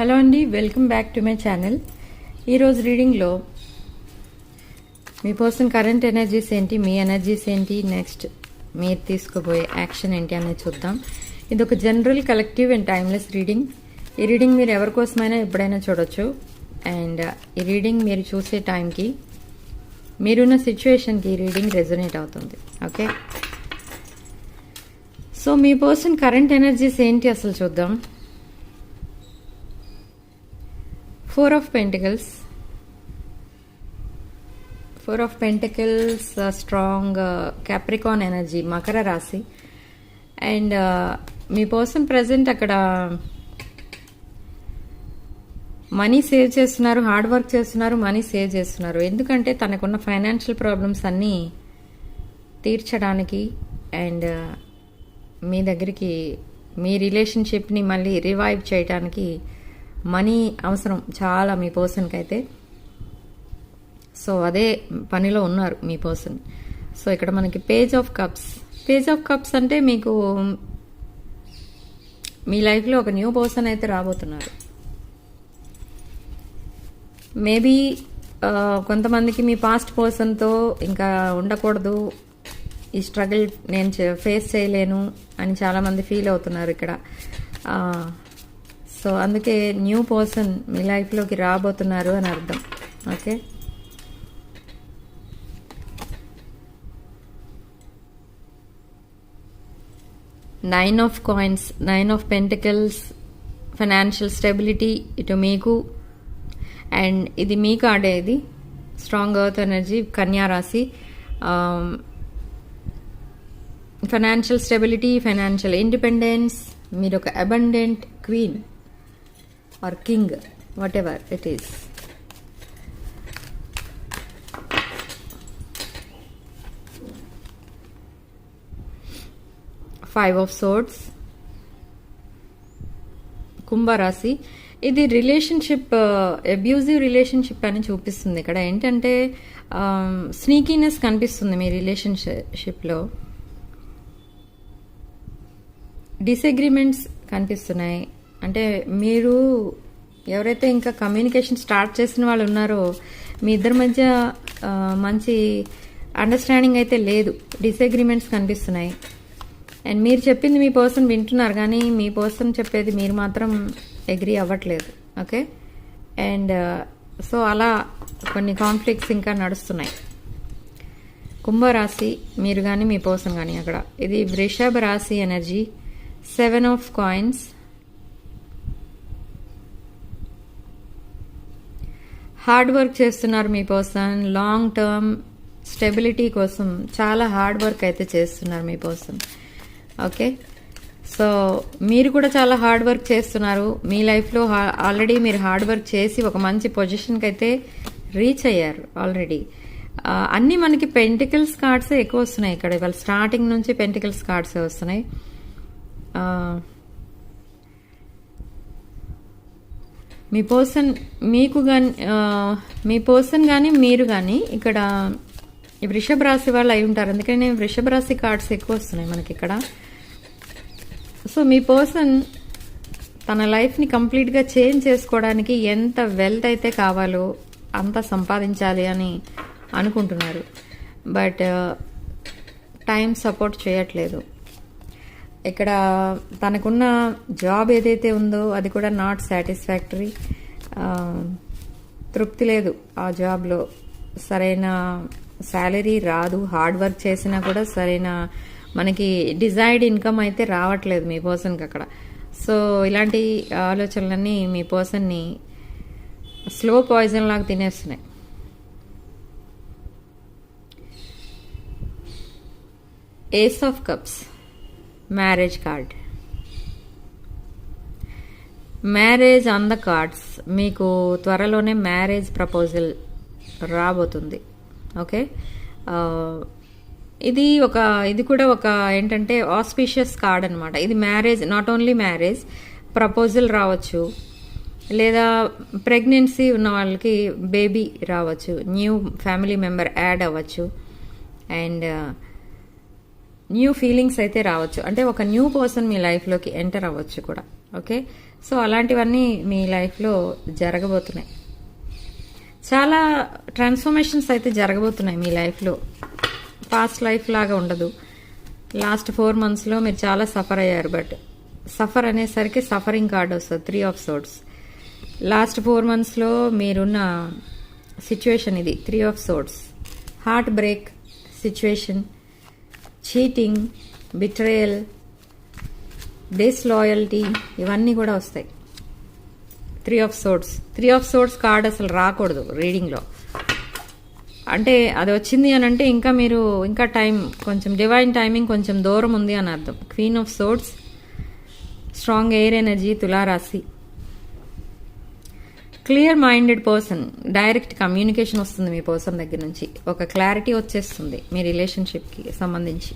Hello అండి, welcome back to my channel. ఈరోజు రీడింగ్లో మీ person current energies ఏంటి, మీ ఎనర్జీస్ ఏంటి, నెక్స్ట్ మీరు తీసుకోబోయే యాక్షన్ ఏంటి అనేది చూద్దాం. ఇది ఒక general, collective and timeless reading. ఈ రీడింగ్ మీరు ఎవరికోసమైనా ఎప్పుడైనా చూడొచ్చు. అండ్ ఈ రీడింగ్ మీరు చూసే టైంకి, మీరున్న సిచ్యువేషన్కి ఈ రీడింగ్ రెజొనేట్ అవుతుంది. ఓకే, సో మీ పర్సన్ కరెంట్ ఎనర్జీస్ ఏంటి అసలు చూద్దాం. 4 of Pentacles. 4 of Pentacles, strong Capricorn energy, Makar రాశి. అండ్ మీ పర్సన్ ప్రజెంట్ అక్కడ మనీ సేవ్ చేస్తున్నారు, హార్డ్ వర్క్ చేస్తున్నారు, మనీ సేవ్ చేస్తున్నారు. ఎందుకంటే తనకున్న ఫైనాన్షియల్ ప్రాబ్లమ్స్ అన్నీ తీర్చడానికి అండ్ మీ దగ్గరికి మీ రిలేషన్షిప్ని మళ్ళీ రివైవ్ చేయడానికి మనీ అవసరం చాలా మీ పర్సన్కి అయితే. సో అదే పనిలో ఉన్నారు మీ పర్సన్. సో ఇక్కడ మనకి page of cups. Page of cups అంటే మీకు మీ లైఫ్లో ఒక న్యూ పర్సన్ అయితే రాబోతున్నారు. మేబీ కొంతమందికి మీ పాస్ట్ పర్సన్తో ఇంకా ఉండకూడదు, ఈ స్ట్రగుల్ నేను ఫేస్ చేయలేను అని చాలామంది ఫీల్ అవుతున్నారు ఇక్కడ. సో అందుకే న్యూ పర్సన్ మీ లైఫ్లోకి రాబోతున్నారు అని అర్థం. Okay, nine of coins, 9 of Pentacles, financial stability ఇటు మీకు. అండ్ ఇది మీ కార్డే, ఇది స్ట్రాంగ్ ఎర్త్ ఎనర్జీ, కన్యా రాశి. Financial stability, financial independence. మీరు ఒక abundant queen or king, whatever it is. Five of Swords, కుంభ రాశి. ఇది రిలేషన్షిప్, అబ్యూజివ్ రిలేషన్షిప్ అని చూపిస్తుంది. ఇక్కడ ఏంటంటే స్నీకీనెస్ కనిపిస్తుంది మీ రిలేషన్షిప్లో. డిసగ్రిమెంట్స్ కనిపిస్తున్నాయి. అంటే మీరు ఎవరైతే ఇంకా కమ్యూనికేషన్ స్టార్ట్ చేసిన వాళ్ళు ఉన్నారో మీ ఇద్దరి మధ్య మంచి అండర్స్టాండింగ్ అయితే లేదు. డిసగ్రిమెంట్స్ కనిపిస్తున్నాయి. అండ్ మీరు చెప్పింది మీ పర్సన్ వింటున్నారు, కానీ మీ పర్సన్ చెప్పేది మీరు మాత్రం అగ్రీ అవ్వట్లేదు. ఓకే, అండ్ సో అలా కొన్ని కాన్ఫ్లిక్ట్స్ ఇంకా నడుస్తున్నాయి. కుంభరాశి మీరు కానీ మీ పర్సన్ కానీ. అక్కడ ఇది వృషభ రాశి energy, 7 of Coins. Hard work చేస్తున్నారు మీ పర్సన్. లాంగ్ టర్మ్ స్టెబిలిటీ కోసం చాలా హార్డ్ వర్క్ అయితే చేస్తున్నారు మీ పర్సన్. ఓకే, సో మీరు కూడా చాలా హార్డ్ వర్క్ చేస్తున్నారు. మీ లైఫ్లో ఆల్రెడీ మీరు హార్డ్ వర్క్ చేసి ఒక మంచి పొజిషన్కి అయితే రీచ్ అయ్యారు ఆల్రెడీ. అన్నీ మనకి పెంటికల్స్ కార్డ్సే ఎక్కువ వస్తున్నాయి ఇక్కడ. ఇవాళ స్టార్టింగ్ నుంచి పెంటికల్స్ కార్డ్సే వస్తున్నాయి. మీ పర్సన్ మీకు కానీ, మీ పర్సన్ కానీ మీరు కానీ ఇక్కడ వృషభ రాశి వాళ్ళు అయి ఉంటారు. అందుకని వృషభ రాశి కార్డ్స్ ఎక్కువ వస్తున్నాయి మనకి ఇక్కడ. సో మీ పర్సన్ తన లైఫ్ని కంప్లీట్గా చేంజ్ చేసుకోవడానికి ఎంత వెల్త్ అయితే కావాలో అంత సంపాదించాలి అని అనుకుంటున్నారు. బట్ టైం సపోర్ట్ చేయట్లేదు. ఇక్కడ తనకున్న జాబ్ ఏదైతే ఉందో అది కూడా నాట్ సాటిస్ఫాక్టరీ. తృప్తి లేదు ఆ జాబ్లో. సరైన శాలరీ రాదు. హార్డ్ వర్క్ చేసినా కూడా సరైన మనకి డిజైర్డ్ ఇన్కమ్ అయితే రావట్లేదు మీ పర్సన్కి అక్కడ. సో ఇలాంటి ఆలోచనలన్నీ మీ పర్సన్ని స్లో పాయిజన్ లాగా తినేస్తున్నాయి. Ace of cups, marriage card. Marriage on the cards. మీకు త్వరలోనే మ్యారేజ్ ప్రపోజల్ రాబోతుంది. ఓకే, ఇది కూడా ఒక ఏంటంటే ఆస్పిషియస్ కార్డ్ అనమాట. ఇది marriage, not only marriage, proposal రావచ్చు, లేదా ప్రెగ్నెన్సీ ఉన్న వాళ్ళకి బేబీ రావచ్చు, న్యూ ఫ్యామిలీ మెంబర్ యాడ్ అవ్వచ్చు. అండ్ న్యూ ఫీలింగ్స్ అయితే రావచ్చు, అంటే ఒక న్యూ పర్సన్ మీ లైఫ్లోకి ఎంటర్ అవ్వచ్చు కూడా. ఓకే, సో అలాంటివన్నీ మీ లైఫ్లో జరగబోతున్నాయి. చాలా ట్రాన్స్ఫర్మేషన్స్ అయితే జరగబోతున్నాయి మీ లైఫ్లో. పాస్ట్ లైఫ్ లాగా ఉండదు. లాస్ట్ 4 monthsలో మీరు చాలా సఫర్ అయ్యారు, బట్ సఫర్ అనేసరికి సఫరింగ్ కార్డ్ వస్తుంది, 3 of Swords. లాస్ట్ 4 monthsలో మీరున్న సిచ్యువేషన్ ఇది, 3 of Swords. Heart break situation, cheating, betrayal, disloyalty, ఇవన్నీ కూడా వస్తాయి. 3 of Swords. 3 of Swords card అసలు రాకూడదు రీడింగ్లో. అంటే అది వచ్చింది అని అంటే ఇంకా మీరు ఇంకా టైం, కొంచెం డివైన్ టైమింగ్ కొంచెం దూరం ఉంది అని అర్థం. Queen of swords, strong air energy, తులారాశి. Clear minded person, direct communication వస్తుంది మీ పర్సన్ దగ్గర నుంచి. ఒక క్లారిటీ వచ్చేస్తుంది మీ రిలేషన్షిప్కి సంబంధించి.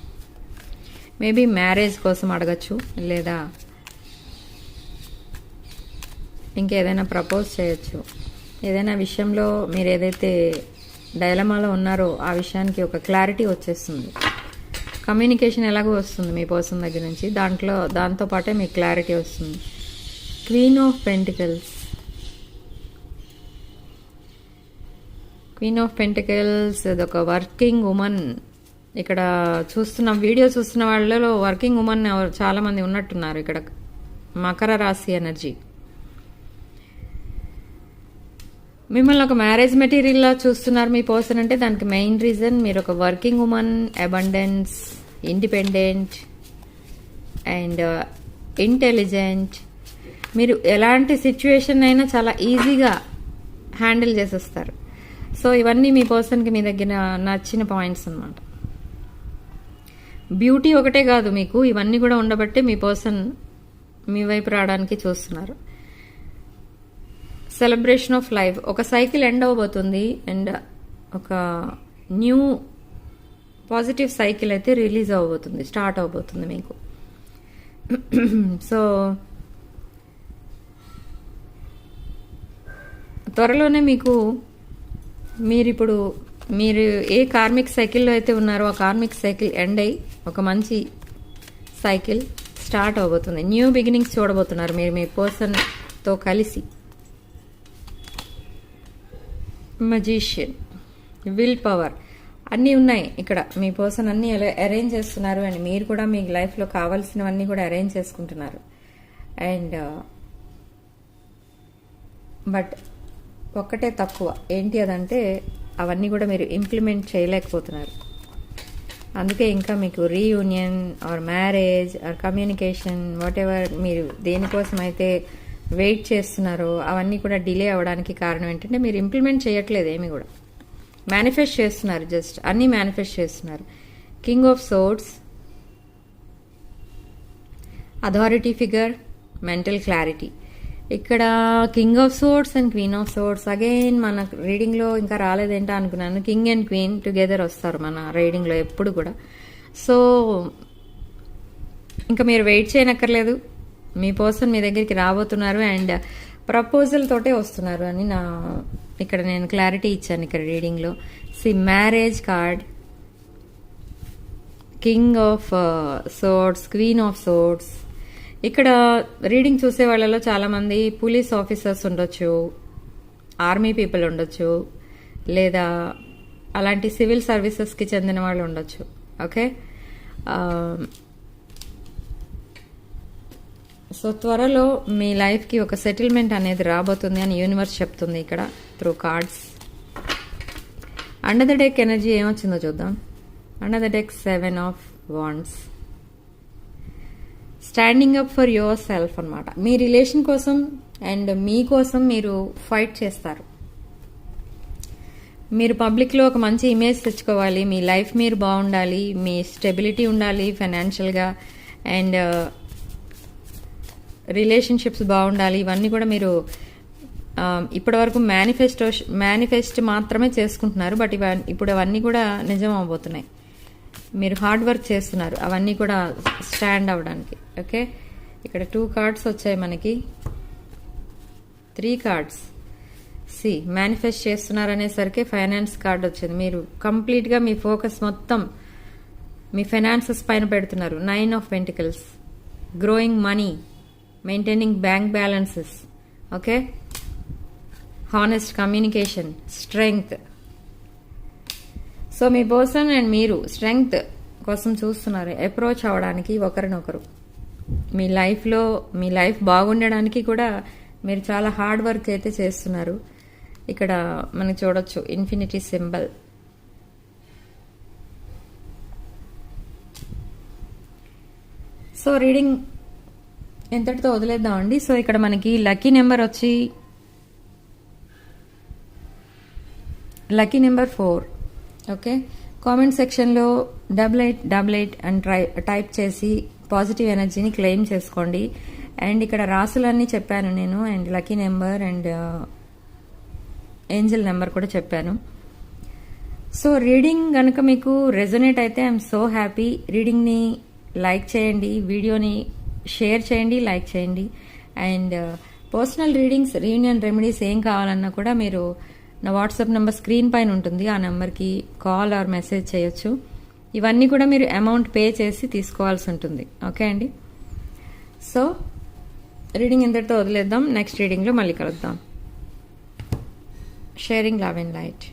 మేబీ మ్యారేజ్ కోసం అడగచ్చు, లేదా ఇంకేదైనా ప్రపోజ్ చేయొచ్చు. ఏదైనా విషయంలో మీరు ఏదైతే డైలమాలో ఉన్నారో ఆ విషయానికి ఒక క్లారిటీ వచ్చేస్తుంది. కమ్యూనికేషన్ ఎలాగో వస్తుంది మీ పర్సన్ దగ్గర నుంచి, దాంతో పాటే మీకు క్లారిటీ వస్తుంది. Queen of pentacles. Queen of pentacles అదొక వర్కింగ్ ఉమెన్. ఇక్కడ వీడియో చూస్తున్న వాళ్ళలో వర్కింగ్ ఉమెన్ చాలా మంది ఉన్నట్టున్నారు. ఇక్కడ మకర రాశి ఎనర్జీ. మిమ్మల్ని ఒక మ్యారేజ్ మెటీరియల్లా చూస్తున్నారు మీ పర్సన్ అంటే దానికి మెయిన్ రీజన్ మీరు ఒక working women, abundance, independent and intelligent. మీరు ఎలాంటి సిచ్యువేషన్ అయినా చాలా ఈజీగా హ్యాండిల్ చేసేస్తారు. సో ఇవన్నీ మీ పర్సన్కి మీ దగ్గర నచ్చిన పాయింట్స్ అన్నమాట. బ్యూటీ ఒకటే కాదు మీకు, ఇవన్నీ కూడా ఉండబట్టే మీ పర్సన్ మీ వైపు రావడానికి చూస్తున్నారు. సెలబ్రేషన్ ఆఫ్ లైఫ్, ఒక సైకిల్ ఎండ్ అవబోతుంది అండ్ ఒక న్యూ పాజిటివ్ సైకిల్ అయితే రిలీజ్ అవబోతుంది, స్టార్ట్ అవబోతుంది మీకు. సో త్వరలోనే మీరు ఏ కార్మిక్ సైకిల్లో అయితే ఉన్నారో ఆ కార్మిక్ సైకిల్ ఎండ్ అయ్యి ఒక మంచి సైకిల్ స్టార్ట్ అవబోతుంది. న్యూ బిగినింగ్స్ చూడబోతున్నారు మీరు మీ పర్సన్తో కలిసి. మజీషియన్, విల్ పవర్ అన్నీ ఉన్నాయి ఇక్కడ. మీ పర్సన్ అన్నీ అరేంజ్ చేస్తున్నారు అండ్ మీరు కూడా మీ లైఫ్లో కావాల్సినవన్నీ కూడా అరేంజ్ చేసుకుంటున్నారు. అండ్ బట్ ఒక్కటే తక్కువ ఏంటి అదంటే అవన్నీ కూడా మీరు ఇంప్లిమెంట్ చేయలేకపోతున్నారు. అందుకే ఇంకా మీకు reunion or marriage or communication what ever మీరు దేనికోసం అయితే వెయిట్ చేస్తున్నారో అవన్నీ కూడా డిలే అవ్వడానికి కారణం ఏంటంటే మీరు ఇంప్లిమెంట్ చేయట్లేదు ఏమి కూడా. మేనిఫెస్ట్ చేస్తున్నారు, జస్ట్ అన్నీ మేనిఫెస్ట్ చేస్తున్నారు. King of swords, authority figure, mental clarity. ఇక్కడ king of swords and queen of swords again మన రీడింగ్లో ఇంకా రాలేదేంటా అనుకున్నాను. కింగ్ అండ్ క్వీన్ టుగెదర్ వస్తారు మన రీడింగ్లో ఎప్పుడు కూడా. సో ఇంకా మీరు వెయిట్ చేయనక్కర్లేదు, మీ పర్సన్ మీ దగ్గరికి రాబోతున్నారు అండ్ ప్రపోజల్ తోటే వస్తున్నారు అని ఇక్కడ నేను క్లారిటీ ఇచ్చాను ఇక్కడ రీడింగ్లో. Marriage card, king of swords, queen of swords. ఇక్కడ రీడింగ్ చూసే వాళ్ళలో చాలామంది పోలీస్ ఆఫీసర్స్ ఉండొచ్చు, ఆర్మీ పీపుల్ ఉండొచ్చు, లేదా అలాంటి సివిల్ సర్వీసెస్కి చెందిన వాళ్ళు ఉండొచ్చు. ఓకే, సో త్వరలో మీ లైఫ్కి ఒక సెటిల్మెంట్ అనేది రాబోతుంది అని యూనివర్స్ చెప్తుంది ఇక్కడ through cards. Under the deck energy ఏమొచ్చిందో చూద్దాం. Under the deck 7 of Wands. Standing up for yourself అనమాట. మీ రిలేషన్ కోసం అండ్ మీకోసం మీరు ఫైట్ చేస్తారు. మీరు పబ్లిక్లో ఒక మంచి ఇమేజ్ తెచ్చుకోవాలి, మీ లైఫ్ మీరు బాగుండాలి, మీ స్టెబిలిటీ ఉండాలి ఫైనాన్షియల్గా అండ్ రిలేషన్షిప్స్ బాగుండాలి. ఇవన్నీ కూడా మీరు ఇప్పటివరకు మేనిఫెస్ట్ మాత్రమే చేసుకుంటున్నారు, బట్ ఇప్పుడు అవన్నీ కూడా నిజం అవబోతున్నాయి. మీరు హార్డ్ వర్క్ చేస్తున్నారు అవన్నీ కూడా స్టాండ్ అవ్వడానికి. ఓకే, ఇక్కడ 2 cards వచ్చాయి మనకి, 3 cards. మేనిఫెస్ట్ చేస్తున్నారు అనేసరికి ఫైనాన్స్ కార్డ్ వచ్చింది. మీరు కంప్లీట్గా మీ ఫోకస్ మొత్తం మీ ఫైనాన్సెస్ పైన పెడుతున్నారు. 9 of pentacles, growing money, maintaining bank balances, okay, honest communication, strength. So me person and మీరు స్ట్రెంగ్త్ కోసం చూస్తున్నారు, అప్రోచ్ అవ్వడానికి ఒకరినొకరు. మీ లైఫ్లో మీ లైఫ్ బాగుండడానికి కూడా మీరు చాలా హార్డ్ వర్క్ అయితే చేస్తున్నారు. ఇక్కడ మనం చూడొచ్చు ఇన్ఫినిటీ సింబల్. సో రీడింగ్ ఎంతటితో వదిలేద్దామండి. సో ఇక్కడ మనకి లక్కీ నెంబర్ వచ్చి లక్కీ నెంబర్ 4. ఓకే, కామెంట్ సెక్షన్లో 8888 అని టైప్ చేసి పాజిటివ్ ఎనర్జీని క్లెయిమ్ చేసుకోండి. అండ్ ఇక్కడ రాసులన్నీ చెప్పాను నేను, and lucky number and Angel number కూడా చెప్పాను. సో రీడింగ్ కనుక మీకు రెజొనేట్ అయితే ఐఎమ్ సో హ్యాపీ. రీడింగ్ని లైక్ చేయండి, వీడియోని షేర్ చేయండి, లైక్ చేయండి. And personal readings, reunion remedies ఏం కావాలన్నా కూడా మీరు నా వాట్సాప్ నెంబర్ స్క్రీన్ పైన ఉంటుంది, ఆ నెంబర్కి కాల్ ఆర్ మెసేజ్ చేయొచ్చు. ఇవన్నీ కూడా మీరు అమౌంట్ పే చేసి తీసుకోవాల్సి ఉంటుంది. ఓకే అండి. సో రీడింగ్ ఇంతటితో వదిలేద్దాం. నెక్స్ట్ రీడింగ్లో మళ్ళీ కలుద్దాం. Sharing love and light.